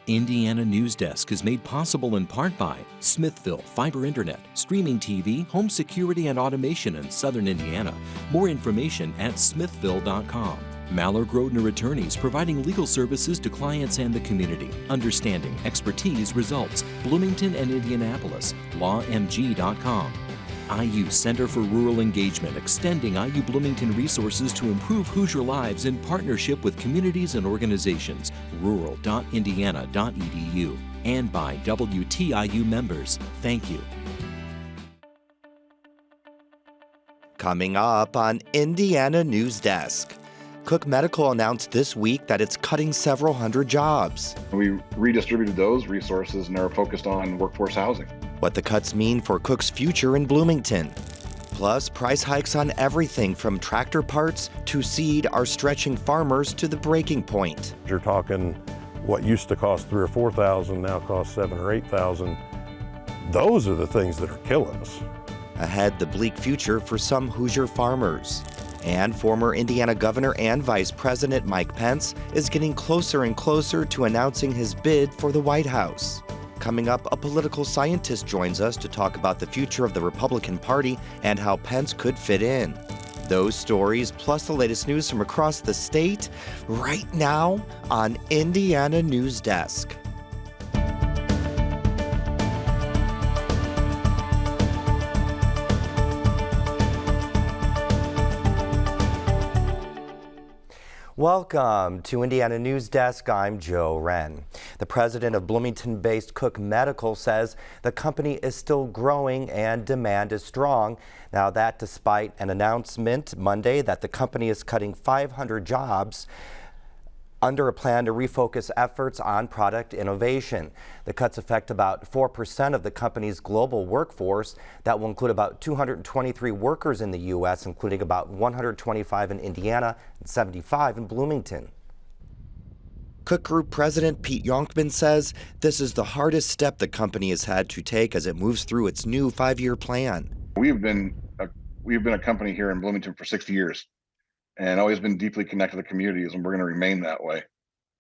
Indiana Newsdesk is made possible in part by Smithville Fiber Internet, streaming TV, home security and automation in Southern Indiana. More information at smithville.com. Maller Grodner Attorneys, providing legal services to clients and the community. Understanding, expertise, results. Bloomington and Indianapolis. lawmg.com. IU Center for Rural Engagement, extending IU Bloomington resources to improve Hoosier lives in partnership with communities and organizations. rural.indiana.edu. And by WTIU members. Thank you. Coming up on Indiana Newsdesk. Cook Medical announced this week that it's cutting several hundred jobs. We redistributed those resources and are focused on workforce housing. What the cuts mean for Cook's future in Bloomington. Plus, price hikes on everything from tractor parts to seed are stretching farmers to the breaking point. You're talking what used to cost $3,000 or $4,000 now costs $7,000 or $8,000. Those are the things that are killing us. Ahead, the bleak future for some Hoosier farmers. And former Indiana Governor and Vice President Mike Pence is getting closer and closer to announcing his bid for the White House. Coming up, a political scientist joins us to talk about the future of the Republican Party and how Pence could fit in. Those stories, plus the latest news from across the state, right now on Indiana Newsdesk. Welcome to Indiana Newsdesk. I'm Joe Wren. The president of Bloomington-based Cook Medical says the company is still growing and demand is strong. Now that despite an announcement Monday that the company is cutting 500 jobs under a plan to refocus efforts on product innovation. The cuts affect about 4% of the company's global workforce. That will include about 223 workers in the U.S., including about 125 in Indiana and 75 in Bloomington. Cook Group President Pete Yonkman says this is the hardest step the company has had to take as it moves through its new 5-year plan. We've been a company here in Bloomington for 60 years. And always been deeply connected to the communities, and we're going to remain that way.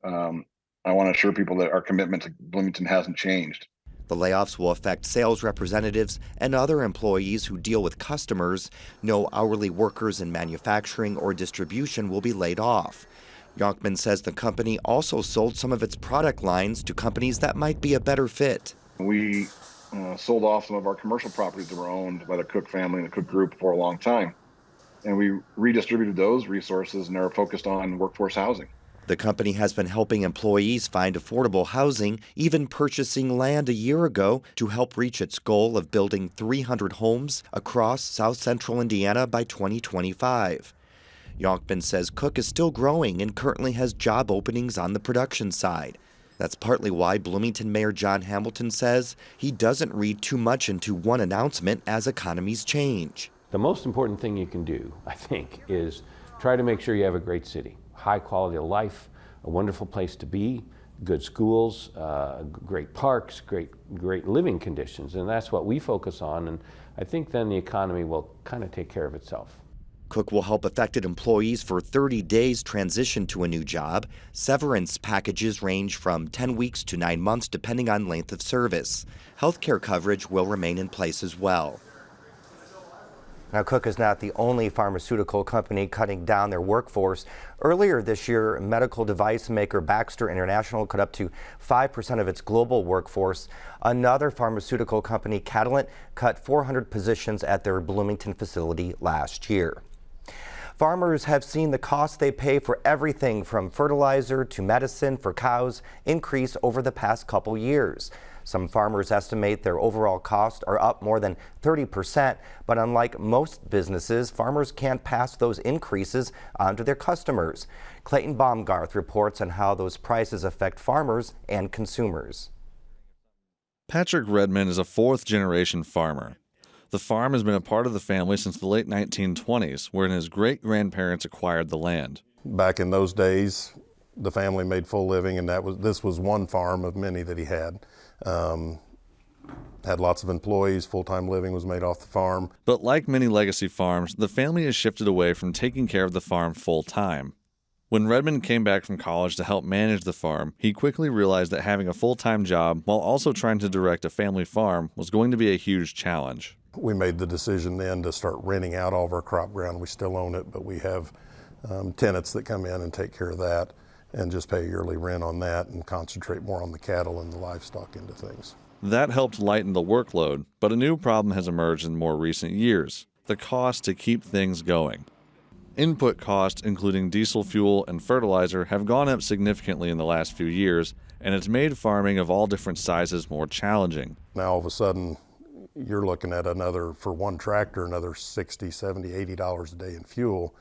I want to assure people that our commitment to Bloomington hasn't changed. The layoffs will affect sales representatives and other employees who deal with customers. No hourly workers in manufacturing or distribution will be laid off. Yonkman says the company also sold some of its product lines to companies that might be a better fit. We sold off some of our commercial properties that were owned by the Cook family and the Cook Group for a long time. And we redistributed those resources and are focused on workforce housing. The company has been helping employees find affordable housing, even purchasing land a year ago to help reach its goal of building 300 homes across South Central Indiana by 2025. Yonkman says Cook is still growing and currently has job openings on the production side. That's partly why Bloomington Mayor John Hamilton says he doesn't read too much into one announcement as economies change. The most important thing you can do, I think, is try to make sure you have a great city, high quality of life, a wonderful place to be, good schools, great parks, great living conditions, and that's what we focus on, and I think then the economy will kind of take care of itself. Cook will help affected employees for 30 days transition to a new job. Severance packages range from 10 weeks to 9 months depending on length of service. Healthcare coverage will remain in place as well. Now, Cook is not the only pharmaceutical company cutting down their workforce. Earlier this year, medical device maker Baxter International cut up to 5% of its global workforce. Another pharmaceutical company, Catalent, cut 400 positions at their Bloomington facility last year. Farmers have seen the cost they pay for everything from fertilizer to medicine for cows increase over the past couple years. Some farmers estimate their overall costs are up more than 30%, but unlike most businesses, farmers can't pass those increases on to their customers. Clayton Baumgarth reports on how those prices affect farmers and consumers. Patrick Redmond is a fourth-generation farmer. The farm has been a part of the family since the late 1920s, when his great-grandparents acquired the land. Back in those days, the family made full living, and this was one farm of many that he had. Had lots of employees, full-time living was made off the farm. But like many legacy farms, the family has shifted away from taking care of the farm full-time. When Redmond came back from college to help manage the farm, he quickly realized that having a full-time job while also trying to direct a family farm was going to be a huge challenge. We made the decision then to start renting out all of our crop ground. We still own it, but we have tenants that come in and take care of that and just pay yearly rent on that and concentrate more on the cattle and the livestock into things. That helped lighten the workload, but a new problem has emerged in more recent years: the cost to keep things going. Input costs, including diesel fuel and fertilizer, have gone up significantly in the last few years, and it's made farming of all different sizes more challenging. Now all of a sudden, you're looking at for one tractor, another $60, $70, $80 a day in fuel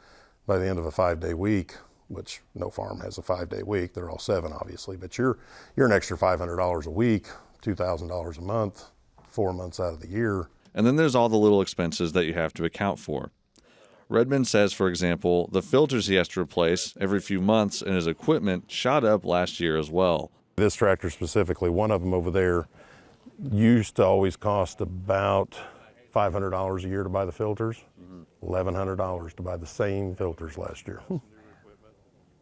by the end of a 5-day week, which no farm has a 5-day week. They're all 7, obviously, but you're an extra $500 a week, $2,000 a month, 4 months out of the year. And then there's all the little expenses that you have to account for. Redmond says, for example, the filters he has to replace every few months in his equipment shot up last year as well. This tractor specifically, one of them over there, used to always cost about $500 a year to buy the filters, $1,100 to buy the same filters last year.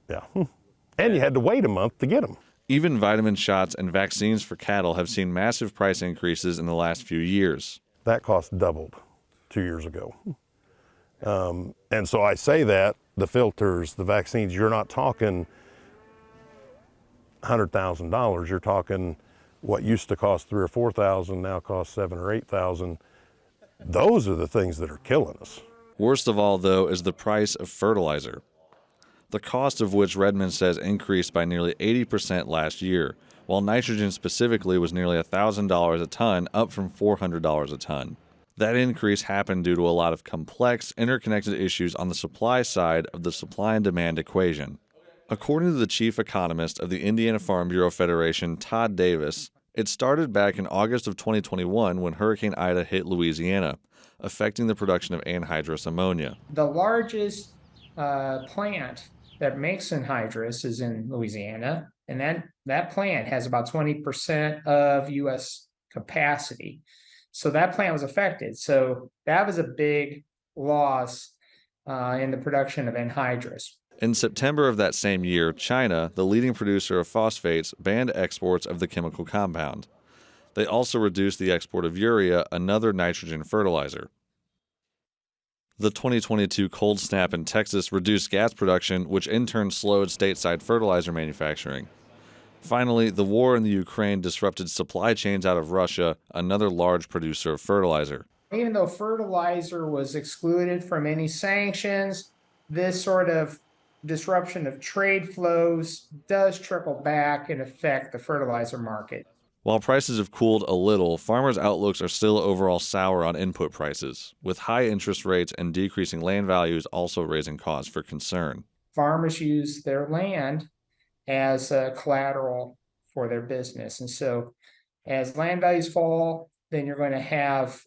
Yeah. And you had to wait a month to get them. Even vitamin shots and vaccines for cattle have seen massive price increases in the last few years. That cost doubled 2 years ago. And so I say that, the filters, the vaccines, you're not talking $100,000. You're talking what used to cost $3,000 or $4,000 now costs $7,000 or $8,000. Those are the things that are killing us. Worst of all, though, is the price of fertilizer, the cost of which Redmond says increased by nearly 80% last year, while nitrogen specifically was nearly $1,000 a ton, up from $400 a ton. That increase happened due to a lot of complex, interconnected issues on the supply side of the supply and demand equation. According to the chief economist of the Indiana Farm Bureau Federation, Todd Davis, it started back in August of 2021 when Hurricane Ida hit Louisiana, affecting the production of anhydrous ammonia. The largest plant that makes anhydrous is in Louisiana, and that plant has about 20% of U.S. capacity. So that plant was affected. So that was a big loss in the production of anhydrous. In September of that same year, China, the leading producer of phosphates, banned exports of the chemical compound. They also reduced the export of urea, another nitrogen fertilizer. The 2022 cold snap in Texas reduced gas production, which in turn slowed stateside fertilizer manufacturing. Finally, the war in the Ukraine disrupted supply chains out of Russia, another large producer of fertilizer. Even though fertilizer was excluded from any sanctions, this sort of disruption of trade flows does trickle back and affect the fertilizer market. While prices have cooled a little, farmers' outlooks are still overall sour on input prices, with high interest rates and decreasing land values also raising cause for concern. Farmers use their land as collateral for their business. And so as land values fall, then you're going to have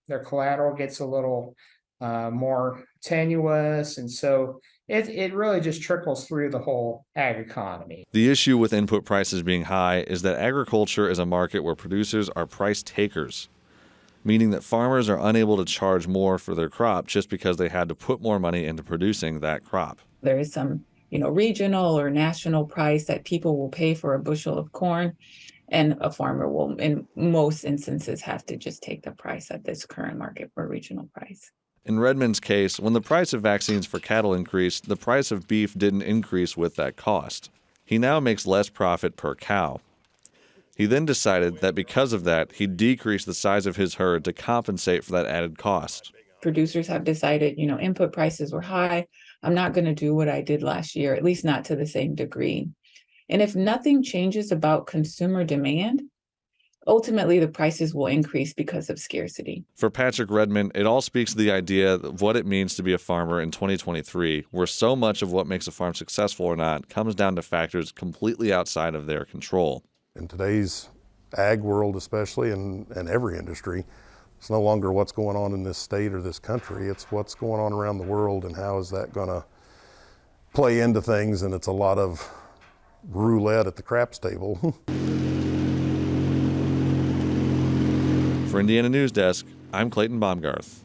their collateral gets a little more tenuous. And so it really just trickles through the whole ag economy. The issue with input prices being high is that agriculture is a market where producers are price takers, meaning that farmers are unable to charge more for their crop just because they had to put more money into producing that crop. There is some regional or national price that people will pay for a bushel of corn, and a farmer will, in most instances, have to just take the price at this current market for regional price. In Redmond's case, when the price of vaccines for cattle increased, the price of beef didn't increase with that cost. He now makes less profit per cow. He then decided that because of that, he'd decrease the size of his herd to compensate for that added cost. Producers have decided, input prices were high. I'm not going to do what I did last year, at least not to the same degree. And if nothing changes about consumer demand, ultimately the prices will increase because of scarcity. For Patrick Redmond, it all speaks to the idea of what it means to be a farmer in 2023, where so much of what makes a farm successful or not comes down to factors completely outside of their control. In today's ag world especially, and every industry, it's no longer what's going on in this state or this country, it's what's going on around the world and how is that going to play into things, and it's a lot of roulette at the craps table. For Indiana Newsdesk, I'm Clayton Baumgarth.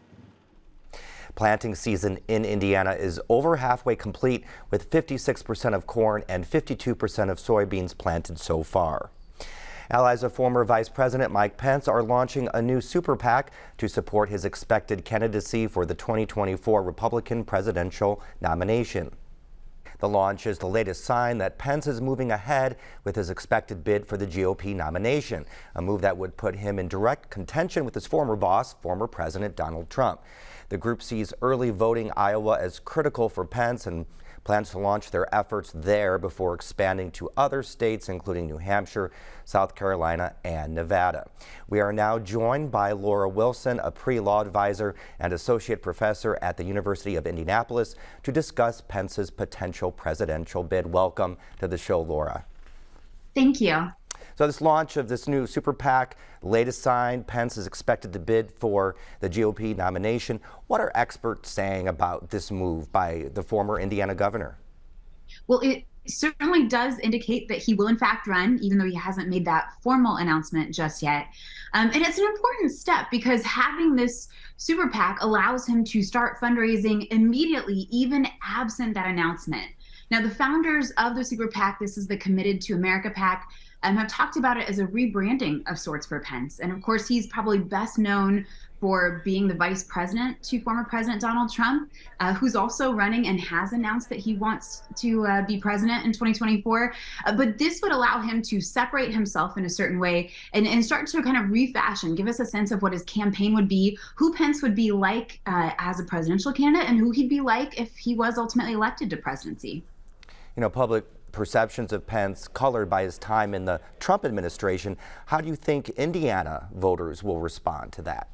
Planting season in Indiana is over halfway complete, with 56% of corn and 52% of soybeans planted so far. Allies of former Vice President Mike Pence are launching a new super PAC to support his expected candidacy for the 2024 Republican presidential nomination. The launch is the latest sign that Pence is moving ahead with his expected bid for the GOP nomination, a move that would put him in direct contention with his former boss, former President Donald Trump. The group sees early voting Iowa as critical for Pence and plans to launch their efforts there before expanding to other states, including New Hampshire, South Carolina, and Nevada. We are now joined by Laura Wilson, a pre-law advisor and associate professor at the University of Indianapolis, to discuss Pence's potential presidential bid. Welcome to the show, Laura. Thank you. So this launch of this new super PAC, latest sign, Pence is expected to bid for the GOP nomination. What are experts saying about this move by the former Indiana governor? Well, it certainly does indicate that he will in fact run, even though he hasn't made that formal announcement just yet. And it's an important step because having this super PAC allows him to start fundraising immediately, even absent that announcement. Now, the founders of the super PAC, this is the Committed to America PAC, have talked about it as a rebranding of sorts for Pence. And of course, he's probably best known for being the vice president to former President Donald Trump, who's also running and has announced that he wants to be president in 2024. But this would allow him to separate himself in a certain way and start to kind of refashion, give us a sense of what his campaign would be, who Pence would be like as a presidential candidate, and who he'd be like if he was ultimately elected to presidency. You know, public perceptions of Pence colored by his time in the Trump administration. How do you think Indiana voters will respond to that?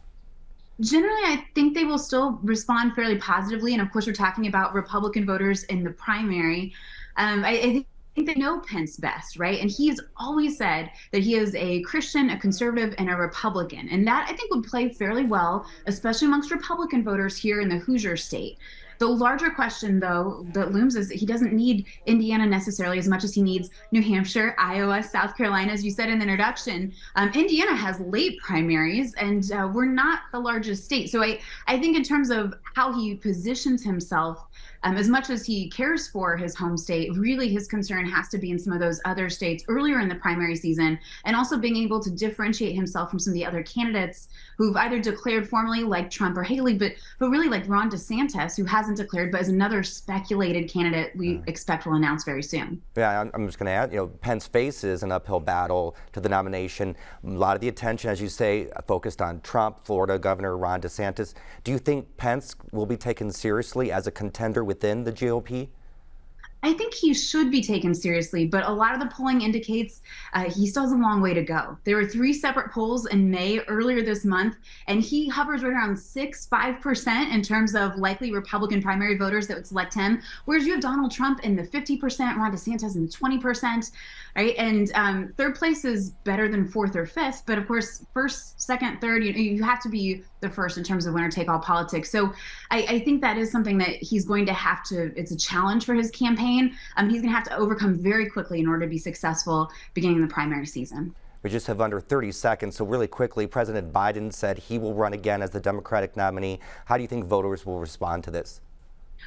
Generally, I think they will still respond fairly positively. And of course, we're talking about Republican voters in the primary. I think they know Pence best, right? And he's always said that he is a Christian, a conservative, and a Republican. And that, I think, would play fairly well, especially amongst Republican voters here in the Hoosier state. The larger question, though, that looms is that he doesn't need Indiana necessarily as much as he needs New Hampshire, Iowa, South Carolina, as you said in the introduction. Indiana has late primaries, and we're not the largest state. So I think in terms of how he positions himself, as much as he cares for his home state, really his concern has to be in some of those other states earlier in the primary season, and also being able to differentiate himself from some of the other candidates who've either declared formally, like Trump or Haley, but really like Ron DeSantis, who hasn't declared, but is another speculated candidate we expect will announce very soon. Yeah, I'm just going to add, you know, Pence faces an uphill battle to the nomination. A lot of the attention, as you say, focused on Trump, Florida Governor Ron DeSantis. Do you think Pence will be taken seriously as a contender within the GOP? I think he should be taken seriously, but a lot of the polling indicates he still has a long way to go. There were 3 separate polls in May earlier this month, and he hovers right around 5% in terms of likely Republican primary voters that would select him, whereas you have Donald Trump in the 50%, Ron DeSantis in the 20%, right? And third place is better than 4th or 5th, but of course, 1st, 2nd, 3rd, you have to be the first in terms of winner-take-all politics. So I think that is something that he's going to have to, it's a challenge for his campaign. He's going to have to overcome very quickly in order to be successful beginning the primary season. We just have under 30 seconds, so really quickly, President Biden said he will run again as the Democratic nominee. How do you think voters will respond to this?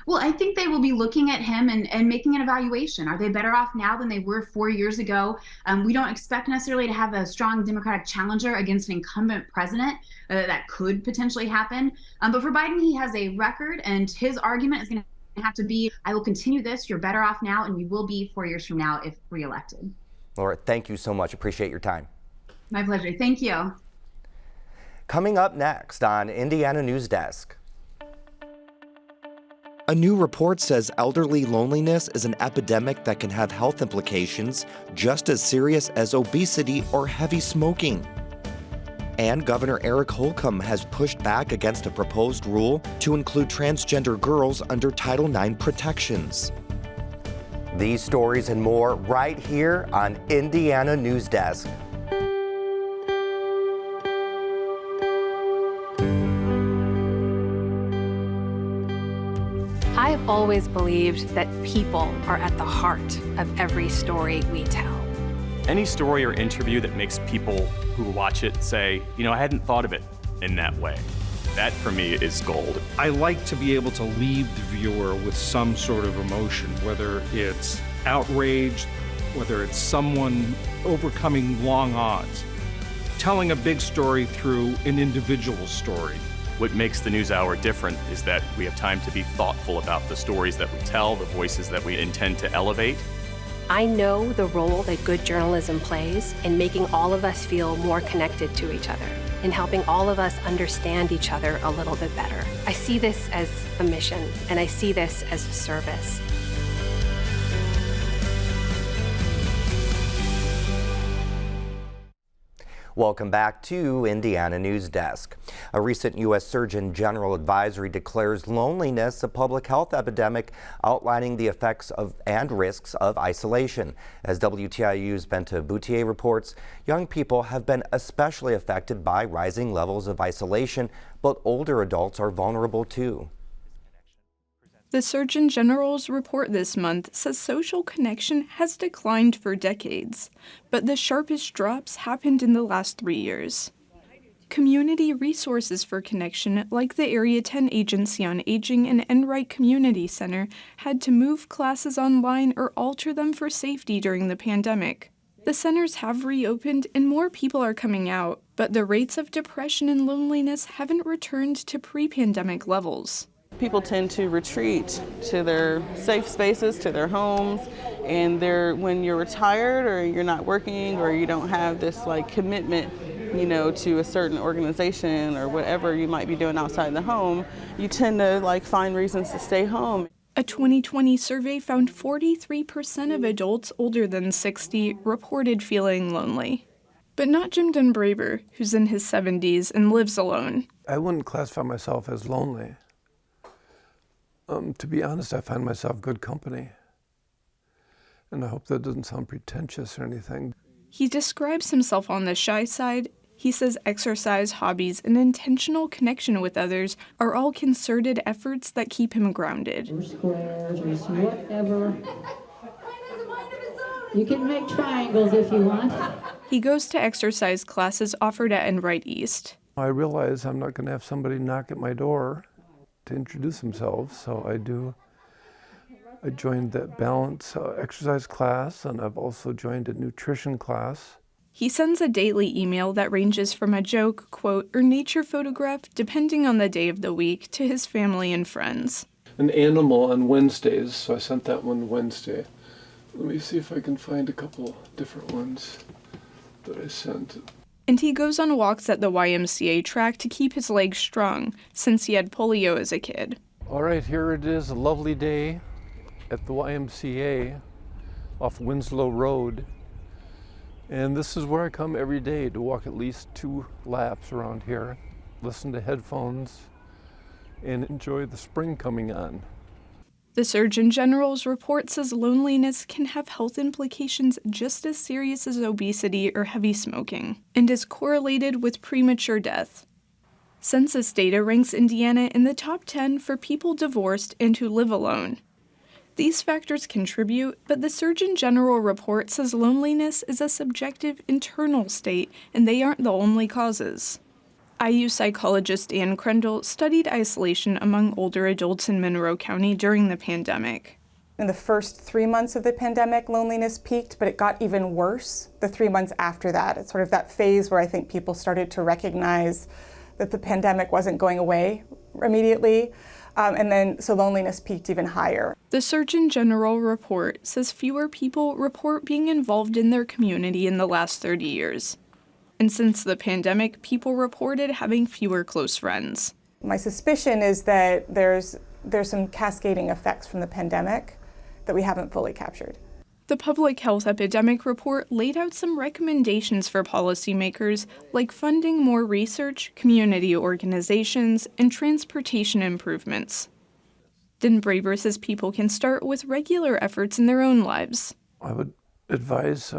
Well, I think they will be looking at him and making an evaluation. Are they better off now than they were 4 years ago? We don't expect necessarily to have a strong Democratic challenger against an incumbent president. That could potentially happen. But for Biden, he has a record, and his argument is going to have to be, I will continue this, you're better off now, and you will be 4 years from now if reelected. Laura, thank you so much. Appreciate your time. My pleasure. Thank you. Coming up next on Indiana Newsdesk. A new report says elderly loneliness is an epidemic that can have health implications just as serious as obesity or heavy smoking. And Governor Eric Holcomb has pushed back against a proposed rule to include transgender girls under Title IX protections. These stories and more right here on Indiana Newsdesk. I have always believed that people are at the heart of every story we tell. Any story or interview that makes people who watch it say, you know, I hadn't thought of it in that way. That for me is gold. I like to be able to leave the viewer with some sort of emotion, whether it's outrage, whether it's someone overcoming long odds, telling a big story through an individual story. What makes the NewsHour different is that we have time to be thoughtful about the stories that we tell, the voices that we intend to elevate. I know the role that good journalism plays in making all of us feel more connected to each other, in helping all of us understand each other a little bit better. I see this as a mission, and I see this as a service. Welcome back to Indiana Newsdesk. A recent U.S. Surgeon General advisory declares loneliness a public health epidemic, outlining the effects of and risks of isolation. As WTIU's Benta Boutier reports, young people have been especially affected by rising levels of isolation, but older adults are vulnerable too. The Surgeon General's report this month says social connection has declined for decades, but the sharpest drops happened in the last 3 years. Community resources for connection, like the Area 10 Agency on Aging and Enright Community Center, had to move classes online or alter them for safety during the pandemic. The centers have reopened and more people are coming out, but the rates of depression and loneliness haven't returned to pre-pandemic levels. People tend to retreat to their safe spaces, to their homes, and when you're retired or you're not working or you don't have this commitment, to a certain organization or whatever you might be doing outside the home, you tend to find reasons to stay home. A 2020 survey found 43% of adults older than 60 reported feeling lonely. But not Jim Dunbraber, who's in his 70s and lives alone. I wouldn't classify myself as lonely. To be honest, I find myself good company. And I hope that doesn't sound pretentious or anything. He describes himself on the shy side. He says exercise, hobbies, and intentional connection with others are all concerted efforts that keep him grounded. Or squares, or whatever. You can make triangles if you want. He goes to exercise classes offered at Enright East. I realize I'm not going to have somebody knock at my door to introduce themselves, so I joined that balance exercise class, and I've also joined a nutrition class. He sends a daily email that ranges from a joke, quote, or nature photograph, depending on the day of the week, to his family and friends. An animal on Wednesdays, so I sent that one Wednesday. Let me see if I can find a couple different ones that I sent. And he goes on walks at the YMCA track to keep his legs strong, since he had polio as a kid. All right, here it is, a lovely day at the YMCA off Winslow Road. And this is where I come every day to walk at least 2 laps around here, listen to headphones, and enjoy the spring coming on. The Surgeon General's report says loneliness can have health implications just as serious as obesity or heavy smoking, and is correlated with premature death. Census data ranks Indiana in the top 10 for people divorced and who live alone. These factors contribute, but the Surgeon General report says loneliness is a subjective internal state, and they aren't the only causes. IU psychologist Ann Crendel studied isolation among older adults in Monroe County during the pandemic. In the first 3 months of the pandemic, loneliness peaked, but it got even worse the 3 months after that. It's sort of that phase where I think people started to recognize that the pandemic wasn't going away immediately. So loneliness peaked even higher. The Surgeon General report says fewer people report being involved in their community in the last 30 years. And since the pandemic, people reported having fewer close friends. My suspicion is that there's some cascading effects from the pandemic that we haven't fully captured. The Public Health Epidemic Report laid out some recommendations for policymakers, like funding more research, community organizations, and transportation improvements. Dunbraber says people can start with regular efforts in their own lives. I would advise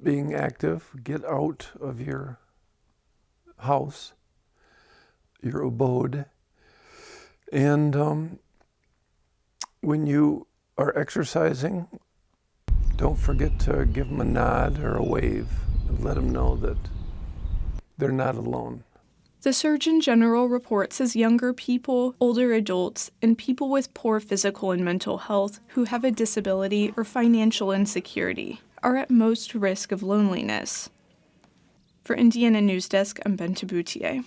being active, get out of your house, your abode, and when you are exercising, don't forget to give them a nod or a wave and let them know that they're not alone. The Surgeon General report says younger people, older adults, and people with poor physical and mental health who have a disability or financial insecurity are at most risk of loneliness. For Indiana Newsdesk, I'm Ben Taboutier.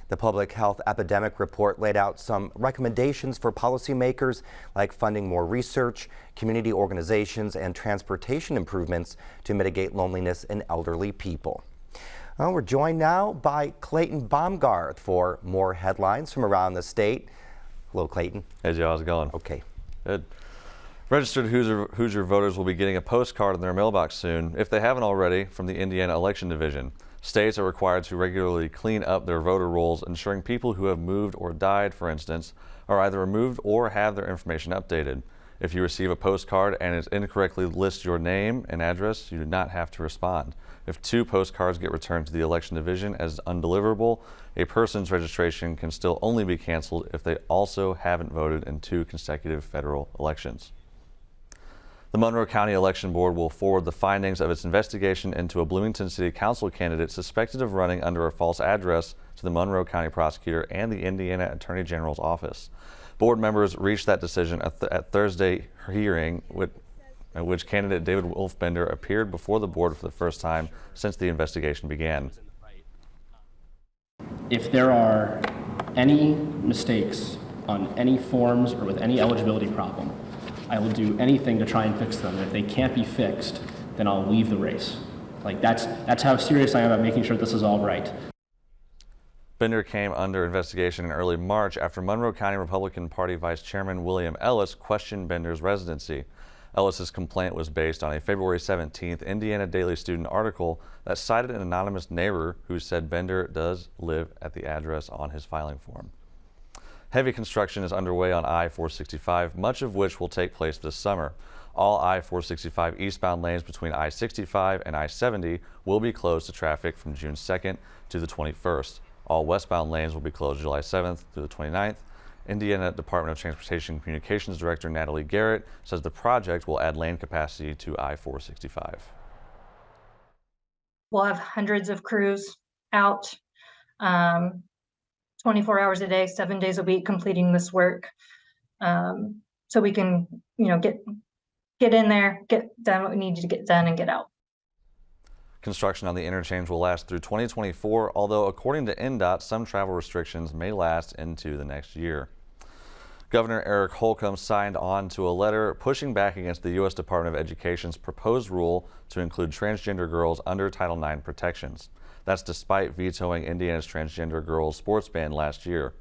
The Public Health Epidemic Report laid out some recommendations for policymakers, like funding more research, community organizations, and transportation improvements to mitigate loneliness in elderly people. Well, we're joined now by Clayton Baumgarth for more headlines from around the state. Hello, Clayton. Hey, Joe, how's it going? Okay. Good. Registered Hoosier voters will be getting a postcard in their mailbox soon, if they haven't already, from the Indiana Election Division. States are required to regularly clean up their voter rolls, ensuring people who have moved or died, for instance, are either removed or have their information updated. If you receive a postcard and it incorrectly lists your name and address, you do not have to respond. If 2 postcards get returned to the Election Division as undeliverable, a person's registration can still only be canceled if they also haven't voted in 2 consecutive federal elections. The Monroe County Election Board will forward the findings of its investigation into a Bloomington City Council candidate suspected of running under a false address to the Monroe County Prosecutor and the Indiana Attorney General's office. Board members reached that decision at Thursday hearing, at which candidate David Wolfbender appeared before the board for the first time since the investigation began. If there are any mistakes on any forms or with any eligibility problem, I will do anything to try and fix them. If they can't be fixed, then I'll leave the race. Like that's how serious I am about making sure this is all right. Bender came under investigation in early March after Monroe County Republican Party Vice Chairman William Ellis questioned Bender's residency. Ellis's complaint was based on a February 17th Indiana Daily Student article that cited an anonymous neighbor who said Bender does live at the address on his filing form. Heavy construction is underway on I-465, much of which will take place this summer. All I-465 eastbound lanes between I-65 and I-70 will be closed to traffic from June 2nd to the 21st. All westbound lanes will be closed July 7th through the 29th. Indiana Department of Transportation Communications Director Natalie Garrett says the project will add lane capacity to I-465. We'll have hundreds of crews out 24 hours a day, 7 days a week, completing this work. So we can, get in there, get done what we need to get done, and get out. Construction on the interchange will last through 2024, although according to NDOT, some travel restrictions may last into the next year. Governor Eric Holcomb signed on to a letter pushing back against the U.S. Department of Education's proposed rule to include transgender girls under Title IX protections. That's despite vetoing Indiana's transgender girls sports ban last year.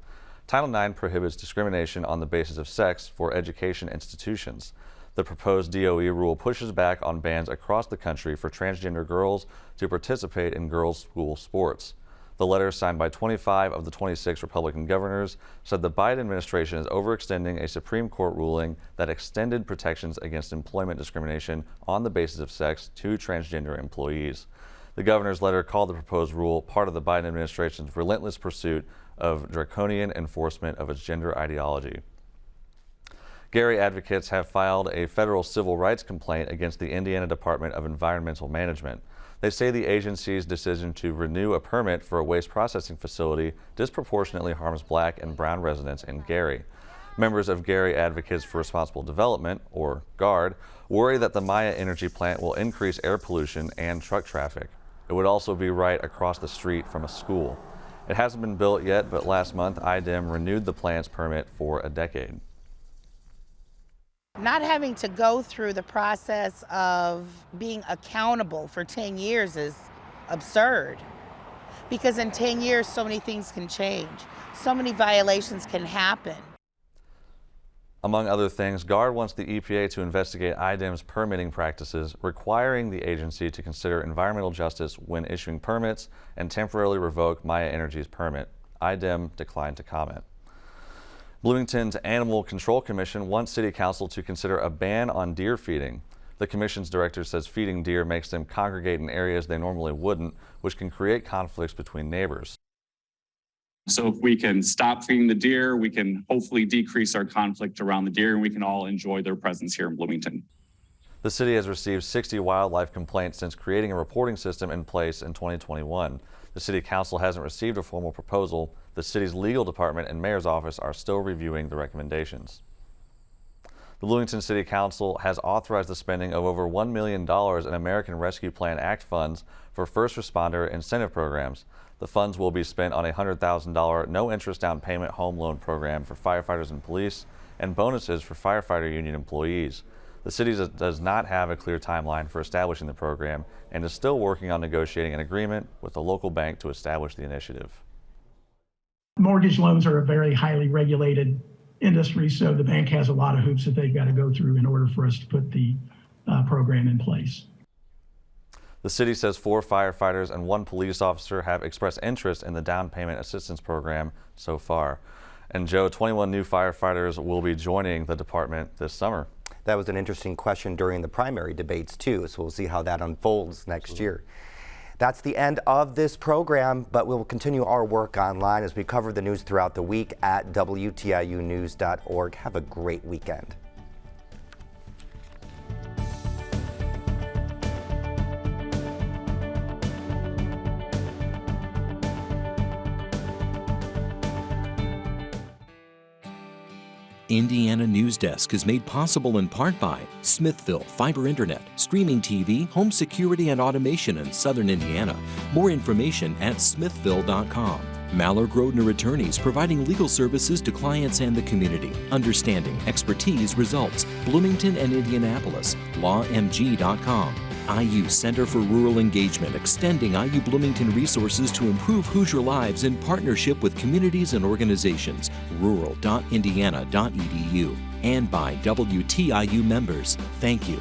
Title IX prohibits discrimination on the basis of sex for education institutions. The proposed DOE rule pushes back on bans across the country for transgender girls to participate in girls' school sports. The letter, signed by 25 of the 26 Republican governors, said the Biden administration is overextending a Supreme Court ruling that extended protections against employment discrimination on the basis of sex to transgender employees. The governor's letter called the proposed rule part of the Biden administration's relentless pursuit of draconian enforcement of its gender ideology. Gary advocates have filed a federal civil rights complaint against the Indiana Department of Environmental Management. They say the agency's decision to renew a permit for a waste processing facility disproportionately harms Black and brown residents in Gary. Members of Gary Advocates for Responsible Development, or GARD, worry that the Maya energy plant will increase air pollution and truck traffic. It would also be right across the street from a school. It hasn't been built yet, but last month IDEM renewed the plant's permit for a decade. Not having to go through the process of being accountable for 10 years is absurd, because in 10 years so many things can change, so many violations can happen. Among other things, GARD wants the EPA to investigate IDEM's permitting practices, requiring the agency to consider environmental justice when issuing permits and temporarily revoke Maya Energy's permit. IDEM declined to comment. Bloomington's Animal Control Commission wants City Council to consider a ban on deer feeding. The commission's director says feeding deer makes them congregate in areas they normally wouldn't, which can create conflicts between neighbors. So if we can stop feeding the deer, we can hopefully decrease our conflict around the deer, and we can all enjoy their presence here in Bloomington. The city has received 60 wildlife complaints since creating a reporting system in place in 2021. The City Council hasn't received a formal proposal. The city's legal department and mayor's office are still reviewing the recommendations. The Bloomington City Council has authorized the spending of over $1 million in American Rescue Plan Act funds for first responder incentive programs. The funds will be spent on a $100,000 no-interest down payment home loan program for firefighters and police, and bonuses for firefighter union employees. The city does not have a clear timeline for establishing the program and is still working on negotiating an agreement with a local bank to establish the initiative. Mortgage loans are a very highly regulated industry, so the bank has a lot of hoops that they've got to go through in order for us to put the program in place. The city says 4 firefighters and 1 police officer have expressed interest in the down payment assistance program so far. And Joe, 21 new firefighters will be joining the department this summer. That was an interesting question during the primary debates too, so we'll see how that unfolds next year. That's the end of this program, but we'll continue our work online as we cover the news throughout the week at WTIUnews.org. Have a great weekend. Indiana Newsdesk is made possible in part by Smithville Fiber Internet, streaming TV, home security and automation in Southern Indiana. More information at smithville.com. Mallard Grodner Attorneys, providing legal services to clients and the community. Understanding, expertise, results. Bloomington and Indianapolis. lawmg.com. IU Center for Rural Engagement, extending IU Bloomington resources to improve Hoosier lives in partnership with communities and organizations. rural.indiana.edu. And by WTIU members. Thank you.